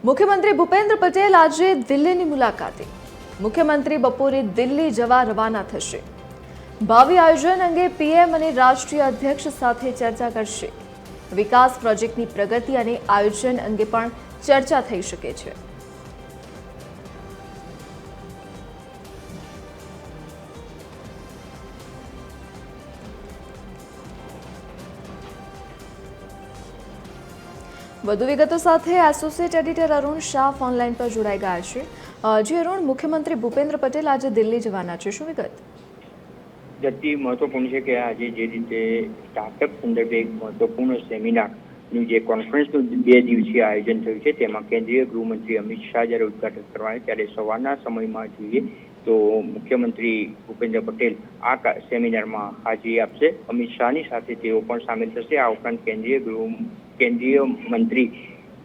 મુખ્યમંત્રી ભૂપેન્દ્ર પટેલ આજે દિલ્હીની મુલાકાતે. મુખ્યમંત્રી બપોરે દિલ્હી જવા રવાના થશે. ભાવિ આયોજન અંગે પીએમ અને રાષ્ટ્રીય અધ્યક્ષ સાથે ચર્ચા કરશે. વિકાસ પ્રોજેક્ટની પ્રગતિ અને આયોજન અંગે પણ ચર્ચા થઈ શકે છે. વધુ વિગતો સાથે associate editor Arun Shah online પર જોડાઈ ગયા છે. જી અરુણ, મુખ્યમંત્રી ભૂપેન્દ્ર પટેલ આજે દિલ્હી જવાના છે, શું વિગત? જતી મહત્વપૂર્ણ છે કે આજે જે રીતે સ્ટાર્ટઅપ સંદર્ભે એક મહત્વપૂર્ણ સેમિનારનું જે કોન્ફરન્સનું 2 દિવસીય આયોજન થયું છે, તેમાં કેન્દ્રીય ગૃહમંત્રી અમિત શાહ જ્યારે ઉદઘાટન કરવાના ત્યારે સવારના સમયમાં જોઈએ તો મુખ્યમંત્રી ભૂપેન્દ્ર પટેલ આ સેમિનારમાં હાજરી આપશે. અમિત શાહની સાથે તેઓ પણ સામેલ થશે. આ ઉપરાંત કેન્દ્રીય મંત્રી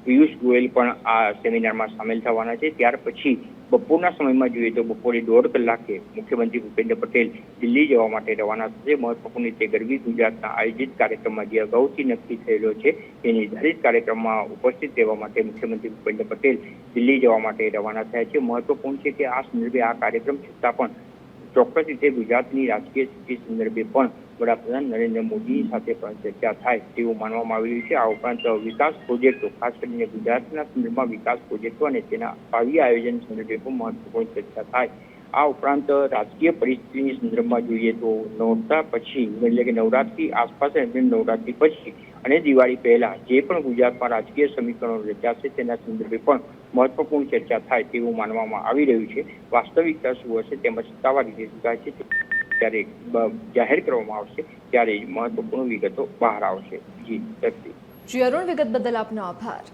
પિયુષ ગોયલ પણ આ સેમિનારમાં સામેલ થવાના છે. ત્યાર પછી બપોરના સમયમાં જોઈએ તો બપોરે 1.5 કલાકે મુખ્યમંત્રી ભૂપેન્દ્ર પટેલ દિલ્હી જવા માટે રવાના થશે. મહત્વપૂર્ણ રીતે ગરવી ગુજરાતના આયોજિત કાર્યક્રમમાં જે અગાઉથી નક્કી થયેલો છે તે નિર્ધારિત કાર્યક્રમમાં ઉપસ્થિત રહેવા માટે મુખ્યમંત્રી ભૂપેન્દ્ર પટેલ દિલ્હી જવા માટે રવાના થયા છે. મહત્વપૂર્ણ છે કે આ સંદર્ભે આ કાર્યક્રમ છતાં પણ ચોક્કસ રીતે ગુજરાતની રાજકીય સ્થિતિ સંદર્ભે પણ વડાપ્રધાન નરેન્દ્ર મોદી સાથે પણ ચર્ચા થાય તેવું માનવામાં આવી રહ્યું છે. આ ઉપરાંત વિકાસ પ્રોજેક્ટો, ખાસ કરીને ગુજરાતના સંદર્ભમાં વિકાસ પ્રોજેક્ટો અને તેના ભાવિ આયોજન સંદર્ભે પણ મહત્વપૂર્ણ ચર્ચા થાય. આ ઉપરાંત રાજકીય પરિસ્થિતિની સંદર્ભમાં જોઈએ તો નોરતા પછી એટલે કે નવરાત્રી આસપાસ અને નવરાત્રી પછી અને દિવાળી પહેલા જે પણ ગુજરાતમાં રાજકીય સમીકરણો રચાશે તેના સંદર્ભે પણ મહત્વપૂર્ણ ચર્ચા થાય તેવું માનવામાં આવી રહ્યું છે. વાસ્તવિકતા શું હશે તેમજ સત્તાવાર રીતે શું થાય છે ત્યારે જાહેર કરવામાં આવશે ત્યારે મહત્વપૂર્ણ વિગતો બહાર આવશે. જી અરુણ, વિગત બદલ આપનો આભાર.